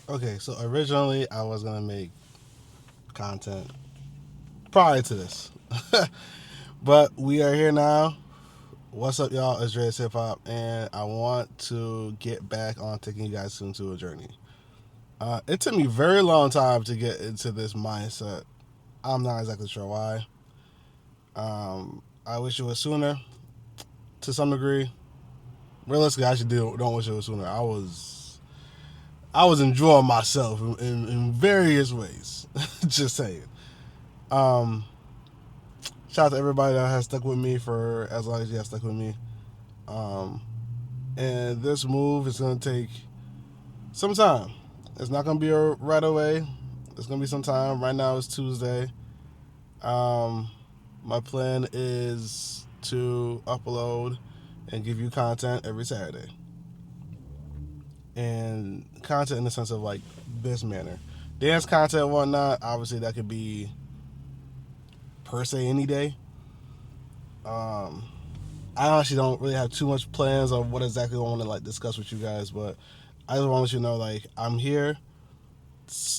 Okay, so originally I was gonna make content prior to this, but we are here now. What's up, y'all? It's DreasHipHop, and I want to get back on taking you guys into a journey. It took me a very long time to get into this mindset. I'm not exactly sure why. I wish it was sooner, to some degree. Realistically, I should don't wish it was sooner. I was enjoying myself in various ways. Just saying. Um, Shout out to everybody that has stuck with me for as long as you have stuck with me. Um, and this move is going to take some time. It's not going to be right away. It's going to be some time. Right now it's Tuesday. Um, my plan is to upload and give you content every Saturday. And content in the sense of like this manner. Dance content and whatnot, obviously that could be per se any day. Um, I actually don't really have too much plans on what exactly I want to like discuss with you guys, but I just want to let you know like I'm here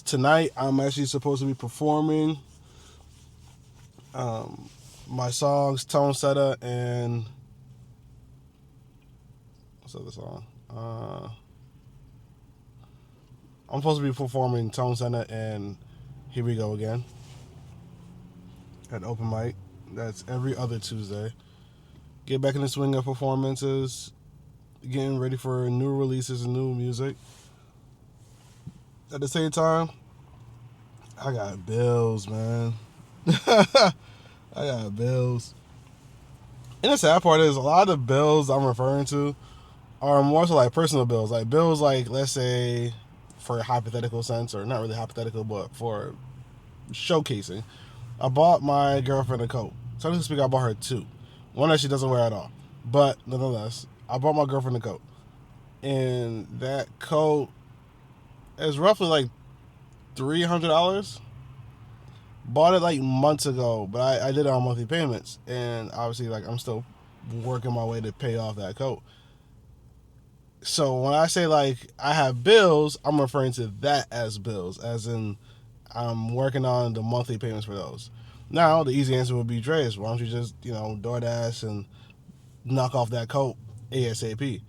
tonight. I'm actually supposed to be performing um, my songs Tone Setter and what's the other song? I'm supposed to be performing Tone Setter and Here We Go Again at open mic. That's every other Tuesday. Get back in the swing of performances, getting ready for new releases and new music. At the same time, I got bills, man. I got bills. And the sad part is a lot of the bills I'm referring to are more so like personal bills. Like bills like let's say for a hypothetical sense, or not really hypothetical, but for showcasing. I bought my girlfriend a coat. So to speak, I bought her two. One that she doesn't wear at all. But nonetheless, I bought my girlfriend a coat. And that coat is roughly like $300. Bought it like months ago, but I did it on monthly payments, and obviously like I'm still working my way to pay off that coat. So when I say like I have bills, I'm referring to that as bills, as in I'm working on the monthly payments for those. Now the easy answer would be Dre's. Why don't you just DoorDash and knock off that coat ASAP?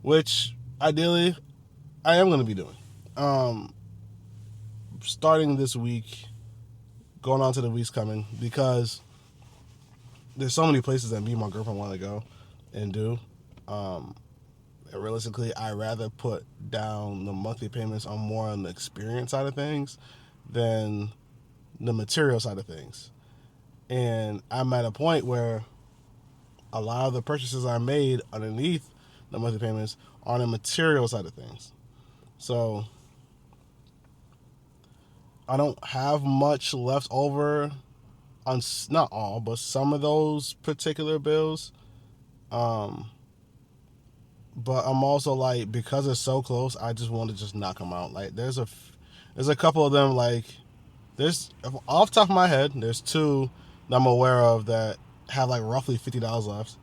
Which ideally I am going to be doing. Um, Starting this week, going on to the weeks coming, because there's so many places that me and my girlfriend want to go and do. Um, and realistically, I rather put down the monthly payments on more on the experience side of things than the material side of things. And I'm at a point where a lot of the purchases I made underneath the monthly payments are on the material side of things. So I don't have much left over on not all, but some of those particular bills. Um, but I'm also like because it's so close, I just want to just knock them out. Like there's a couple of them like there's off the top of my head, there's two that I'm aware of that have like roughly $50 left.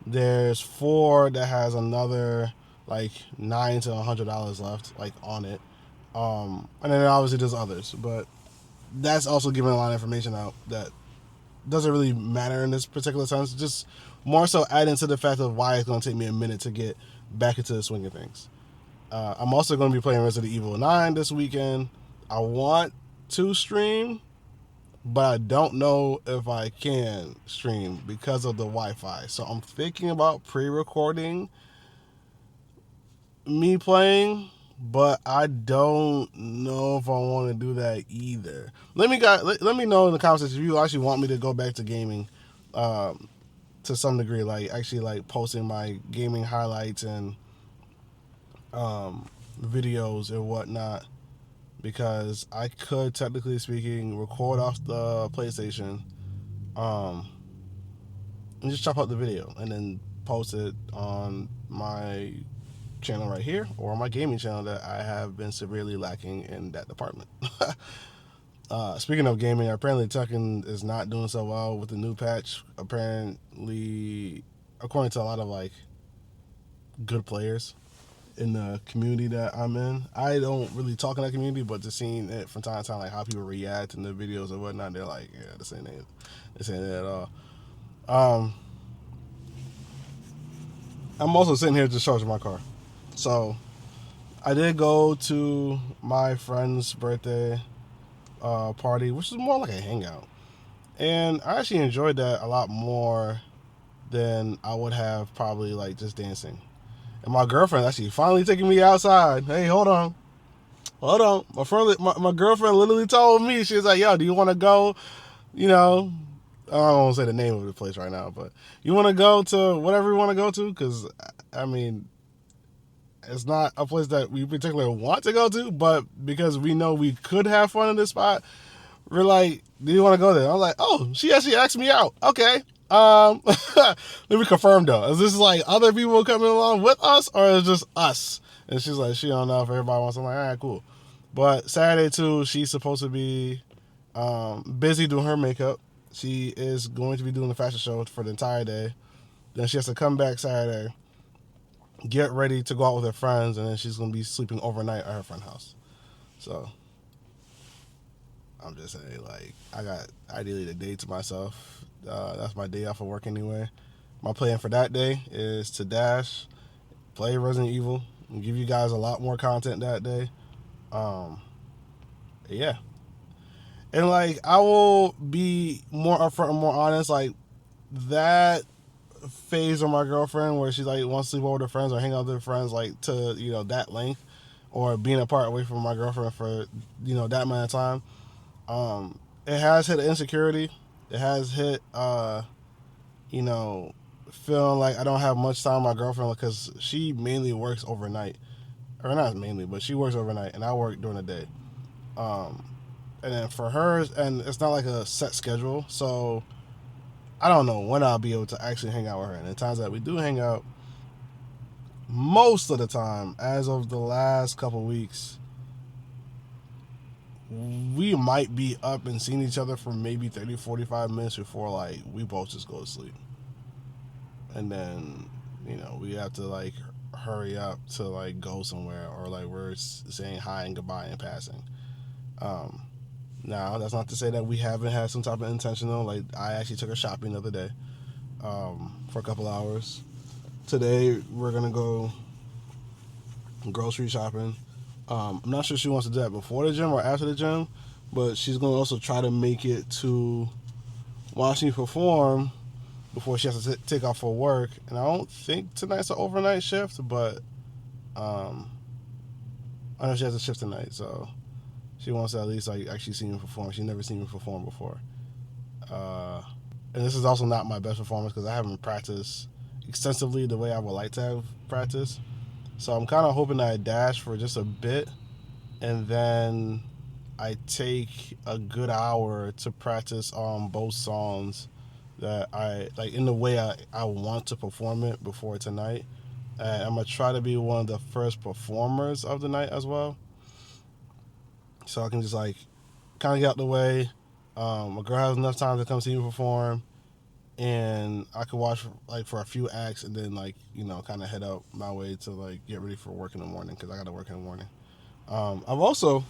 There's four that has another like $9 to $100 left, like on it. And then obviously there's others, but that's also giving a lot of information out that doesn't really matter in this particular sense. Just more so adding to the fact of why it's going to take me a minute to get back into the swing of things. I'm also going to be playing Resident Evil 9 this weekend. I want to stream, but I don't know if I can stream because of the Wi-Fi. So I'm thinking about pre-recording me playing, but I don't know if I want to do that either. Let me know in the comments if you actually want me to go back to gaming, um, to some degree, like actually like posting my gaming highlights and videos and whatnot. Because I could, technically speaking, record off the PlayStation, um, and just chop out the video and then post it on my channel right here or on my gaming channel that I have been severely lacking in that department. Speaking of gaming, apparently Tekken is not doing so well with the new patch. Apparently, according to a lot of like good players, in the community that I'm in. I don't really talk in that community, but just seeing it from time to time, like how people react in the videos and whatnot, they're like, yeah, this ain't it at all. I'm also sitting here just charging my car. So I did go to my friend's birthday party, which is more like a hangout. And I actually enjoyed that a lot more than I would have probably like just dancing. And my girlfriend actually finally taking me outside. Hey, hold on. My girlfriend literally told me, she was like, yo, do you want to go, you know, I don't want to say the name of the place right now, but you want to go to whatever you want to go to? Because, I mean, it's not a place that we particularly want to go to, but because we know we could have fun in this spot, we're like, do you want to go there? I'm like, oh, she actually asked me out. Okay. Let me confirm though. Is this like other people coming along with us, or is it just us? And she's like, she don't know if everybody wants. I'm like, all right, cool. But Saturday too, she's supposed to be busy doing her makeup. She is going to be doing the fashion show for the entire day. Then she has to come back Saturday, get ready to go out with her friends, and then she's going to be sleeping overnight at her friend's house. So I'm just saying, like, I got ideally the day to myself. That's my day off of work anyway. My plan for that day is to dash, play Resident Evil, and give you guys a lot more content that day. Yeah. And, like, I will be more upfront and more honest. Like, that phase of my girlfriend where she, like, wants to sleep over with her friends or hang out with her friends, like, to, you know, that length, or being apart away from my girlfriend for, you know, that amount of time, it has hit an insecurity. It has hit, you know, feeling like I don't have much time with my girlfriend because she mainly works overnight. Or not mainly, but she works overnight and I work during the day. And then for hers, and it's not like a set schedule, so I don't know when I'll be able to actually hang out with her. And the times that we do hang out, most of the time, as of the last couple weeks, we might be up and seeing each other for maybe 30, 45 minutes before, like, we both just go to sleep. And then, you know, we have to, like, hurry up to, like, go somewhere, or, like, we're saying hi and goodbye in passing. Now, that's not to say that we haven't had some type of intentional, like, I actually took her shopping the other day for a couple hours. Today, we're going to go grocery shopping. I'm not sure she wants to do that before the gym or after the gym, but she's going to also try to make it to watch me perform before she has to take off for work. And I don't think tonight's an overnight shift, but I know she has a shift tonight, so she wants to at least, like, actually see me perform. She's never seen me perform before. And this is also not my best performance because I haven't practiced extensively the way I would like to have practiced. So I'm kind of hoping that I dash for just a bit, and then I take a good hour to practice on both songs that I like in the way I want to perform it before tonight. And I'm going to try to be one of the first performers of the night as well. So I can just, like, kind of get out the way. My girl has enough time to come see me perform, and I could watch, like, for a few acts, and then, like, you know, kind of head out my way to, like, get ready for work in the morning, because I got to work in the morning. I've also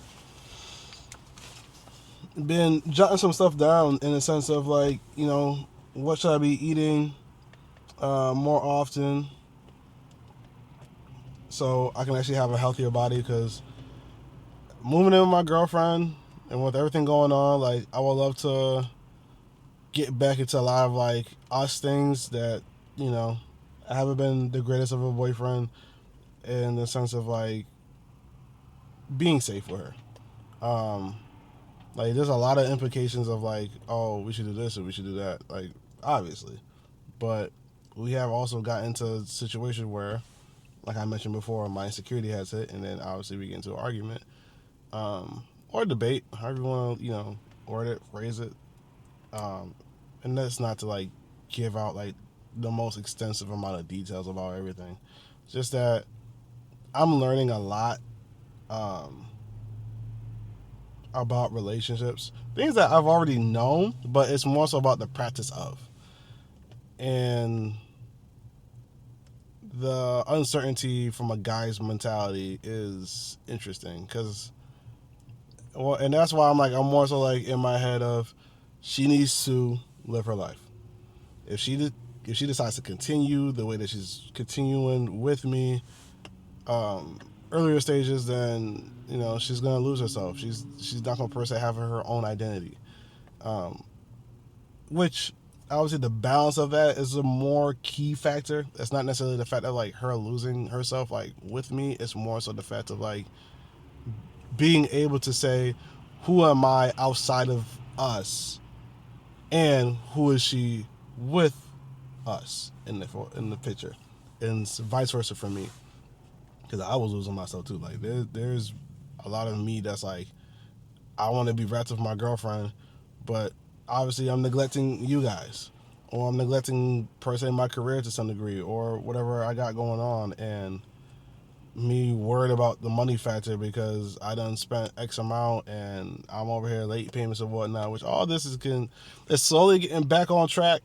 been jotting some stuff down in the sense of, like, you know, what should I be eating more often so I can actually have a healthier body, because moving in with my girlfriend and with everything going on, like, I would love to get back into a lot of, like, us things that, you know, I haven't been the greatest of a boyfriend in the sense of, like, being safe with her. Like, there's a lot of implications of, like, oh, we should do this or we should do that, like, obviously. But we have also gotten into a situation where, like I mentioned before, my insecurity has hit, and then obviously we get into an argument. Or debate, however you want to, you know, word it, phrase it. And that's not to, like, give out, like, the most extensive amount of details about everything. It's just that I'm learning a lot about relationships. Things that I've already known, but it's more so about the practice of. And the uncertainty from a guy's mentality is interesting because, well, and that's why I'm more so like in my head of she needs to live her life. If she decides to continue the way that she's continuing with me, earlier stages, then she's gonna lose herself. She's not gonna per se have her own identity, which obviously the balance of that is a more key factor. It's not necessarily the fact of like her losing herself like with me. It's more so the fact of like being able to say, who am I outside of us, and who is she with us in the picture, and vice versa for me, because I was losing myself too. Like there's a lot of me that's like, I want to be wrapped with my girlfriend, but obviously I'm neglecting you guys, or I'm neglecting per se my career to some degree, or whatever I got going on, and me worried about the money factor because I done spent X amount and I'm over here late payments and whatnot, which all this it's slowly getting back on track.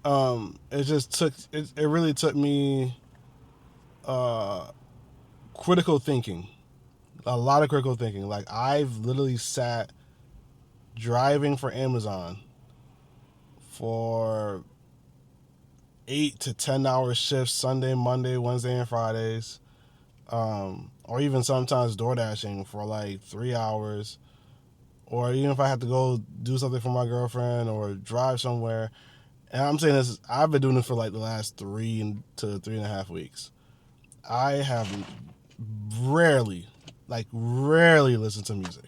It just took it really took me critical thinking, a lot of critical thinking. Like I've literally sat driving for Amazon for 8 to 10 hour shifts, Sunday, Monday, Wednesday, and Fridays, or even sometimes door dashing for like 3 hours, or even if I have to go do something for my girlfriend or drive somewhere. And I'm saying this, I've been doing this for like the last 3 to 3.5 weeks. I have rarely, rarely listened to music.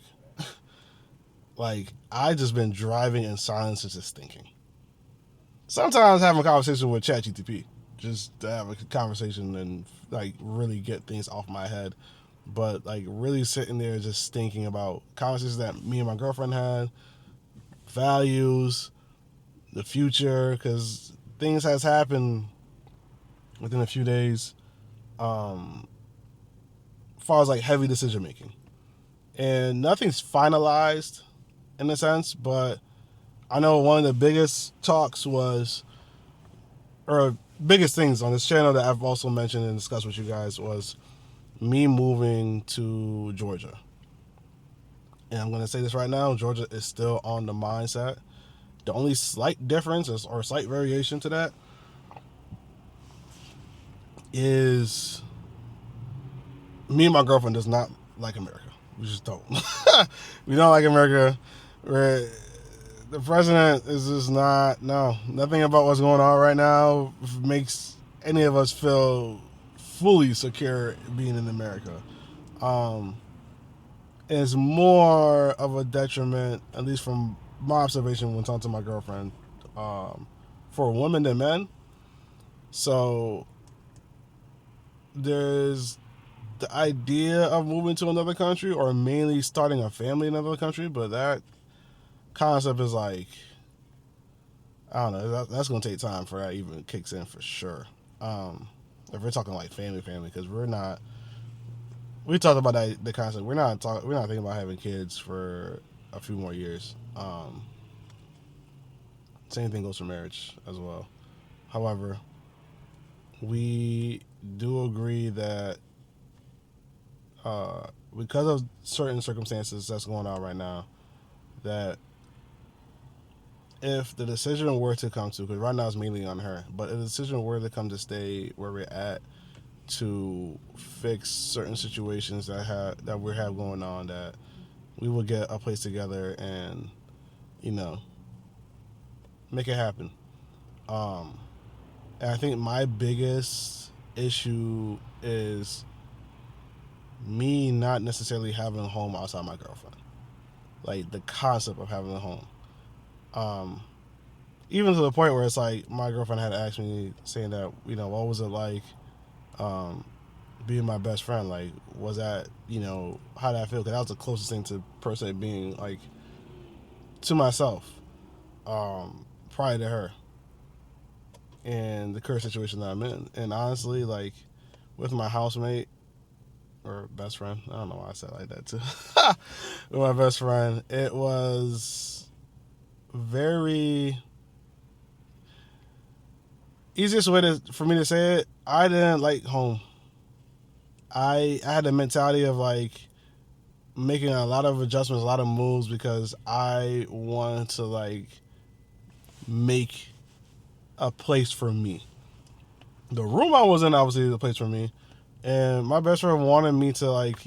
Like I just been driving in silence and just thinking. Sometimes having a conversation with ChatGTP, just to have a conversation and like really get things off my head. But like really sitting there just thinking about conversations that me and my girlfriend had, values, the future, because things has happened within a few days, as far as like heavy decision making, and nothing's finalized in a sense. But I know one of the biggest talks was, or biggest things on this channel that I've also mentioned and discussed with you guys, was me moving to Georgia. And I'm going to say this right now, Georgia is still on the mindset. The only slight difference or slight variation to that is me and my girlfriend does not like America. We just don't. We don't like America. The president is just nothing about what's going on right now makes any of us feel fully secure being in America. It's more of a detriment, at least from my observation when talking to my girlfriend, for women than men. So there's the idea of moving to another country or mainly starting a family in another country, but that concept is like, I don't know, that's going to take time for that even kicks in for sure. If we're talking like family, because we talked about the concept. We're not thinking about having kids for a few more years. Same thing goes for marriage as well. However, we do agree that because of certain circumstances that's going on right now, that if the decision were to come to, because right now it's mainly on her, but if the decision were to come to stay where we're at to fix certain situations that we have going on, that we will get a place together and make it happen. And I think my biggest issue is me not necessarily having a home outside my girlfriend. Like the concept of having a home. Even to the point where it's like my girlfriend had asked me, saying that, what was it like being my best friend? Like, was that, how did I feel? Because that was the closest thing to per se being like to myself prior to her and the current situation that I'm in. And honestly, like with my housemate or best friend, I don't know why I said it like that too. With my best friend, it was very, easiest way for me to say it, I didn't like home. I had the mentality of like making a lot of adjustments, a lot of moves because I wanted to like make a place for me. The room I was in obviously the place for me, and my best friend wanted me to like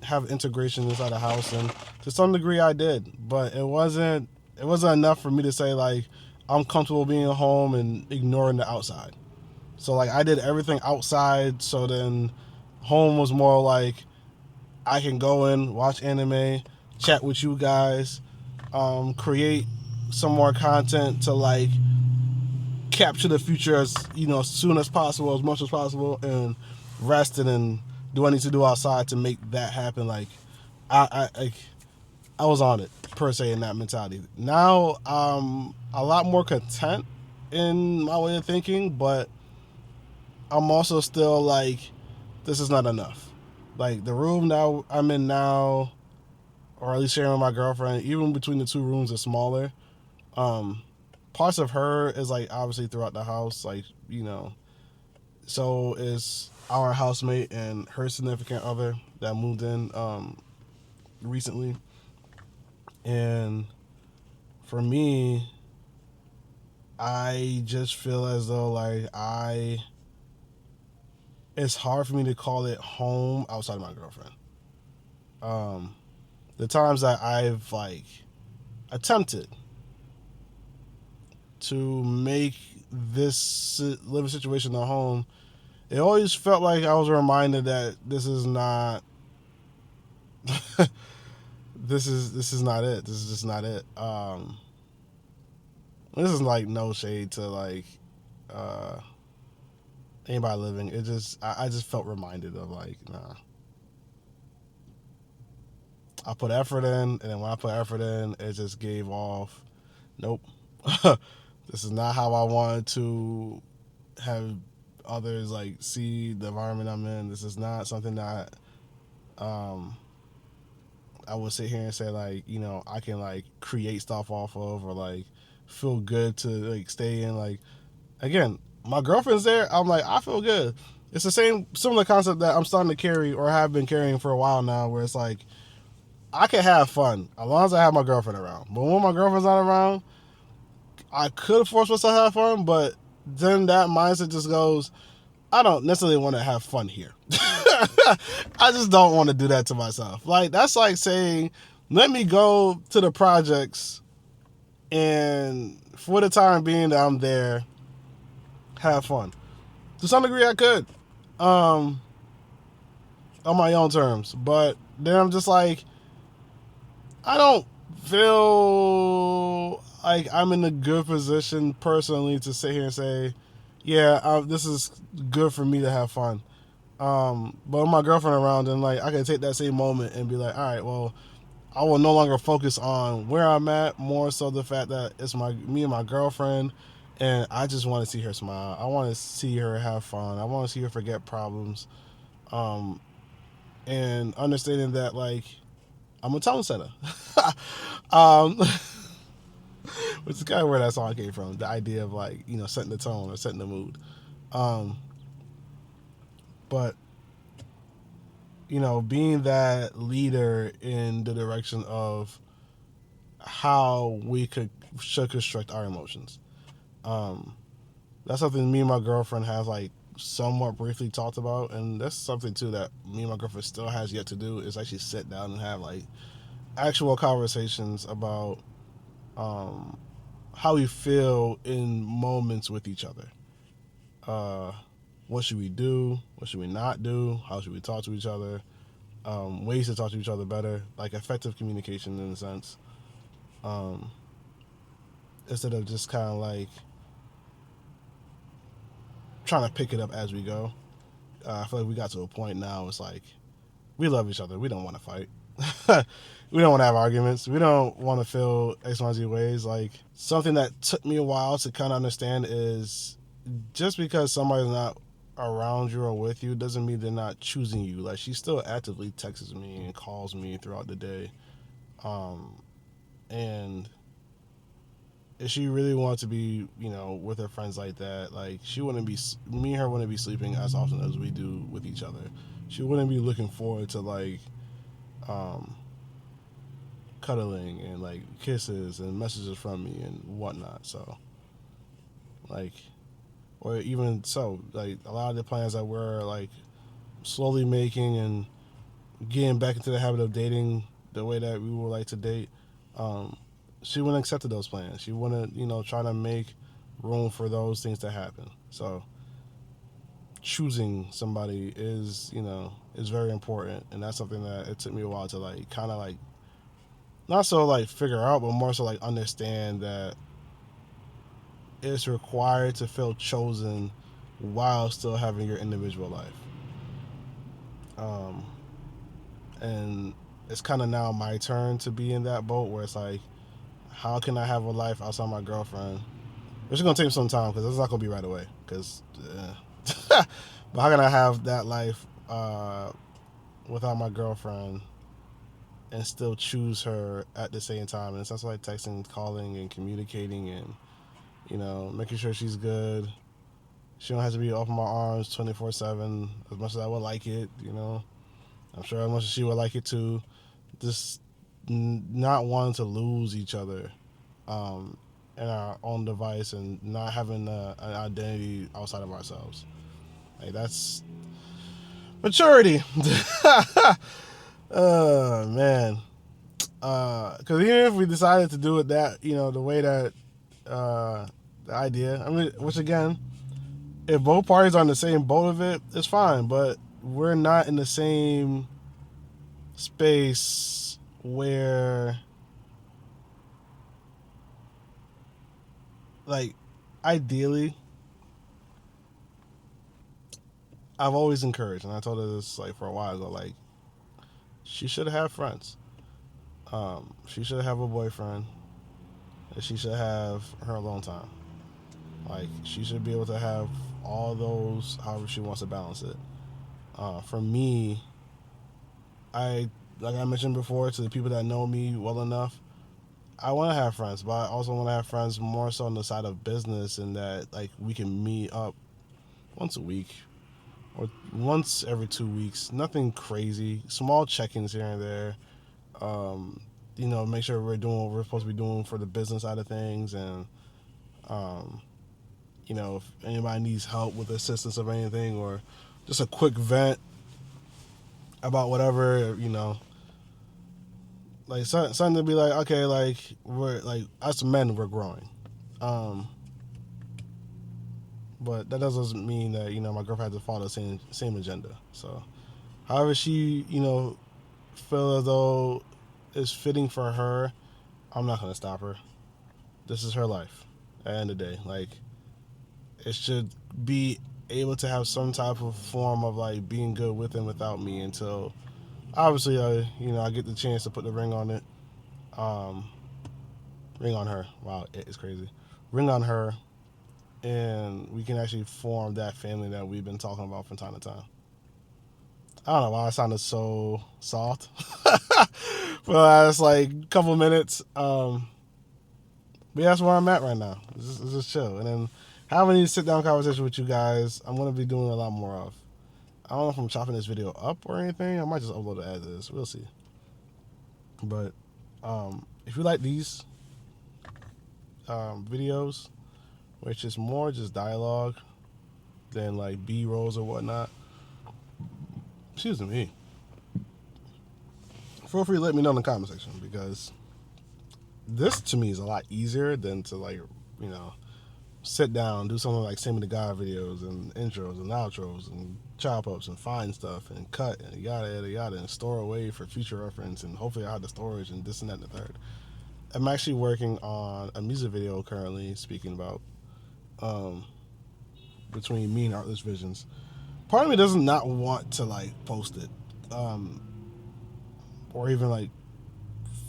have integration inside the house, and to some degree I did, but it wasn't enough for me to say like I'm comfortable being at home and ignoring the outside. So like I did everything outside, so then home was more like I can go in, watch anime, chat with you guys, create some more content to like capture the future as as soon as possible, as much as possible, and rest and do I need to do outside to make that happen. Like I was on it per se in that mentality. Now a lot more content in my way of thinking, but I'm also still like this is not enough. Like the room now I'm in now, or at least sharing with my girlfriend, even between the two rooms is smaller. Um, Parts of her is like obviously throughout the house, like so is our housemate and her significant other that moved in recently. And for me, I just feel as though like it's hard for me to call it home outside of my girlfriend. Um, the times that I've like attempted to make this living situation a home, it always felt like I was reminded that this is not this is not it. This is just not it. This is like no shade to like uh anybody living. It just I just felt reminded of like, nah. I put effort in, and then when I put effort in, it just gave off. Nope. This is not how I wanted to have others like see the environment I'm in. This is not something that I would sit here and say like, I can like create stuff off of or like feel good to like stay in. Like again, my girlfriend's there. I'm like, I feel good. It's the same similar concept that I'm starting to carry or have been carrying for a while now, where it's like I can have fun as long as I have my girlfriend around. But when my girlfriend's not around, I could force myself to have fun, but then that mindset just goes, I don't necessarily want to have fun here. I just don't want to do that to myself. Like, that's like saying, let me go to the projects and for the time being that I'm there, have fun. To some degree, I could, on my own terms. But then I'm just like, I don't feel like I'm in a good position personally to sit here and say, yeah, this is good for me to have fun. But with my girlfriend around, and like I can take that same moment and be like, all right, well, I will no longer focus on where I'm at, more so the fact that it's me and my girlfriend, and I just want to see her smile. I want to see her have fun. I want to see her forget problems, and understanding that like I'm a tone setter, um, which is kind of where that song came from. The idea of like setting the tone or setting the mood, but being that leader in the direction of how we should construct our emotions. That's something me and my girlfriend have like somewhat briefly talked about, and that's something too that me and my girlfriend still has yet to do, is actually sit down and have like actual conversations about how we feel in moments with each other. What should we do? What should we not do? How should we talk to each other? Ways to talk to each other better, like effective communication in a sense. Instead of just kind of like trying to pick it up as we go. I feel like we got to a point now, it's like we love each other. We don't want to fight. We don't want to have arguments. We don't want to feel X, Y, Z ways. Like, something that took me a while to kind of understand is just because somebody's not around you or with you doesn't mean they're not choosing you. Like, she still actively texts me and calls me throughout the day. And if she really wanted to be, you know, with her friends like that, like she wouldn't be, me and her wouldn't be sleeping as often as we do with each other. She wouldn't be looking forward to like um, cuddling and like kisses and messages from me and whatnot. So like, or even so, like a lot of the plans that we're like slowly making and getting back into the habit of dating the way that we would like to date, um, she wouldn't accept those plans. She wouldn't, you know, try to make room for those things to happen. So choosing somebody is, you know, is very important, and that's something that it took me a while to like kind of like not so like figure out, but more so like understand that it's required to feel chosen while still having your individual life. Um, and it's kind of now my turn to be in that boat where it's like, how can I have a life outside my girlfriend? Which is gonna take some time because it's not gonna be right away. Because, but how can I have that life without my girlfriend and still choose her at the same time? And it's also like texting, calling, and communicating, and you know, making sure she's good. She don't have to be off my arms 24/7 as much as I would like it. You know, I'm sure as much as she would like it too. Just not wanting to lose each other in our own device and not having an identity outside of ourselves. Like that's maturity. Oh man. Because even if we decided to do it that, you know, the way that the idea, I mean, which again, if both parties are in the same boat of it, it's fine. But we're not in the same space where, like, ideally, I've always encouraged, and I told her this like for a while ago, like she should have friends. She should have a boyfriend. And she should have her alone time. Like she should be able to have all those, however she wants to balance it. For me, I like I mentioned before to the people that know me well enough, I want to have friends, but I also want to have friends more so on the side of business, and that like we can meet up once a week or once every 2 weeks. Nothing crazy. Small check-ins here and there. You know, make sure we're doing what we're supposed to be doing for the business side of things, and um, you know, if anybody needs help with assistance of anything or just a quick vent about whatever, you know, like something to be like, okay, like we're like us men, we're growing. Um, but that doesn't mean that, you know, my girlfriend has to follow the same agenda. So, however she, you know, feel as though it's fitting for her, I'm not gonna stop her. This is her life. At the end of the day, like it should be able to have some type of form of like being good with and without me until obviously you know, I get the chance to put the ring on it. Um, ring on her. Wow, it's crazy. Ring on her, and we can actually form that family that we've been talking about from time to time. I don't know why I sounded so soft for the last like couple minutes. But that's where I'm at right now. It's just chill, and then having these sit down conversations with you guys, I'm gonna be doing a lot more of. I don't know if I'm chopping this video up or anything. I might just upload it as is. We'll see. But if you like these videos, which is more just dialogue than like B-rolls or whatnot, excuse me, feel free to let me know in the comment section, because this to me is a lot easier than to like, you know, sit down, do something like Same with the God videos and intros and outros and chop ups and find stuff and cut and yada yada yada and store away for future reference, and hopefully I have the storage and this and that and the third. I'm actually working on a music video currently, speaking about between me and Artless Visions. Part of me does not want to like post it or even like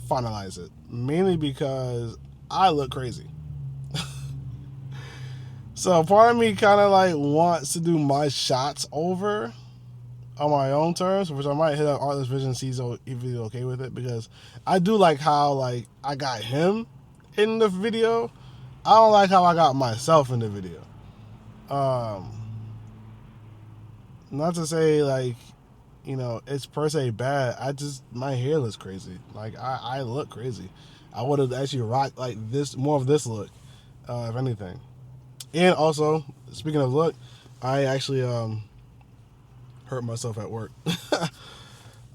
finalize it, mainly because I look crazy. So part of me kind of like wants to do my shots over on my own terms, which I might hit up Artless Vision, see if he's okay with it, because I do like how like I got him in the video, I don't like how I got myself in the video. Not to say like, you know, it's per se bad. My hair looks crazy. Like I look crazy. I would have actually rocked like this, more of this look, if anything. And also, speaking of look, I actually hurt myself at work.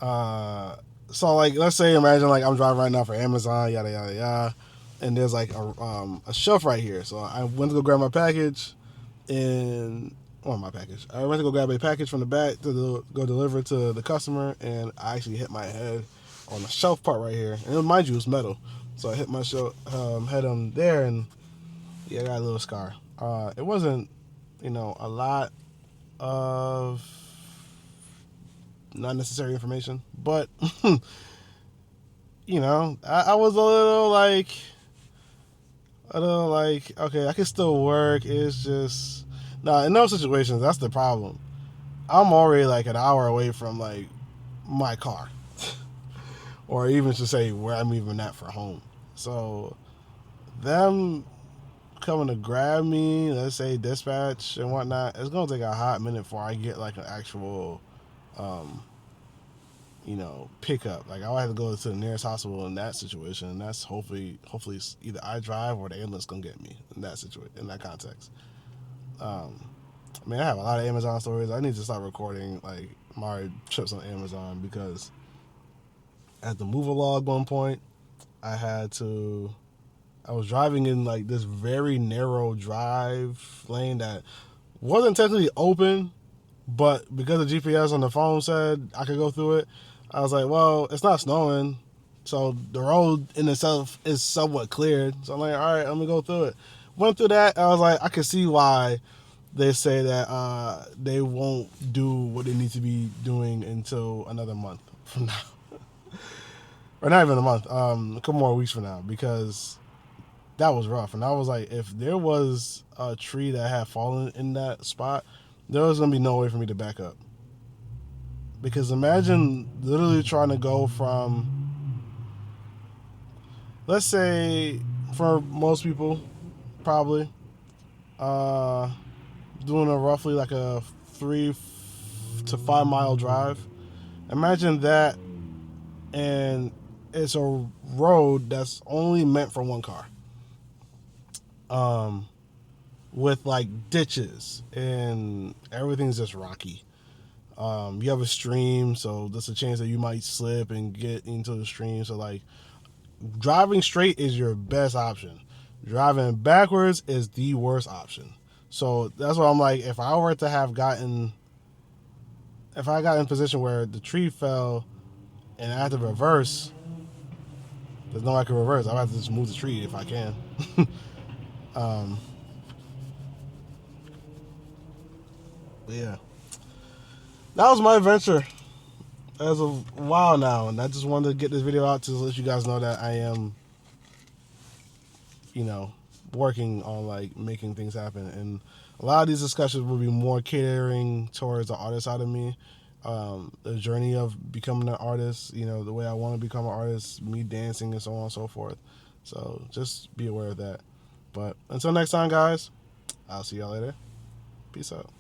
So like, let's say, imagine like I'm driving right now for Amazon, yada yada yada, and there's like a shelf right here. So I went to go grab my package, and I went to go grab a package from the back to go deliver it to the customer, and I actually hit my head on the shelf part right here. And mind you, it's metal, so I hit my head on there, and yeah, I got a little scar. It wasn't, you know, a lot of not necessary information, but you know, I was a little like, okay, I can still work. It's just, nah, in those situations, that's the problem. I'm already like an hour away from like my car, or even to say where I'm even at for home. So them coming to grab me, let's say dispatch and whatnot, it's gonna take a hot minute before I get like an actual, you know, pickup. Like I'll have to go to the nearest hospital in that situation, and that's hopefully either I drive or the ambulance gonna get me in that situation, in that context. I mean, I have a lot of Amazon stories. I need to start recording like my trips on Amazon, because at the move log one point, I was driving in like this very narrow drive lane that wasn't technically open, but because the GPS on the phone said I could go through it, I was like, well, it's not snowing, so the road in itself is somewhat cleared. So I'm like, all right, I'm gonna go through it. Went through that. I was like, I could see why they say that they won't do what they need to be doing until another month from now, or not even a month, a couple more weeks from now, because that was rough. And I was like, if there was a tree that had fallen in that spot, there was gonna be no way for me to back up. Because imagine literally trying to go from, let's say, for most people, probably, doing a roughly like a 3 to 5 mile drive. Imagine that, and it's a road that's only meant for one car. With like ditches and everything's just rocky. You have a stream, so there's a chance that you might slip and get into the stream. So like, driving straight is your best option. Driving backwards is the worst option. So that's why I'm like, if I got in a position where the tree fell and I had to reverse, there's no way I can reverse. I have to just move the tree if I can. Yeah, that was my adventure as of a while now, and I just wanted to get this video out to let you guys know that I am, you know, working on like making things happen. And a lot of these discussions will be more catering towards the artist side of me, the journey of becoming an artist, you know, the way I want to become an artist, me dancing and so on and so forth. So just be aware of that. But until next time, guys, I'll see y'all later. Peace out.